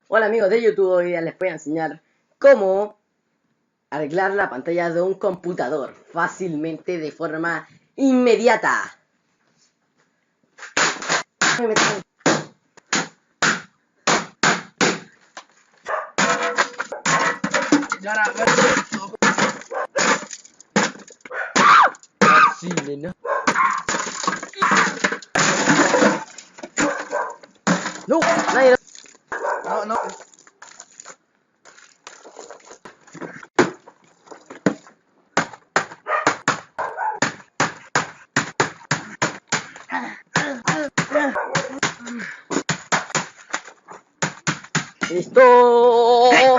Hola amigos de YouTube, hoy día les voy a enseñar cómo arreglar la pantalla de un computador fácilmente de forma inmediata. Sí, nena. No, nadie lo... No, no. ¡Listo!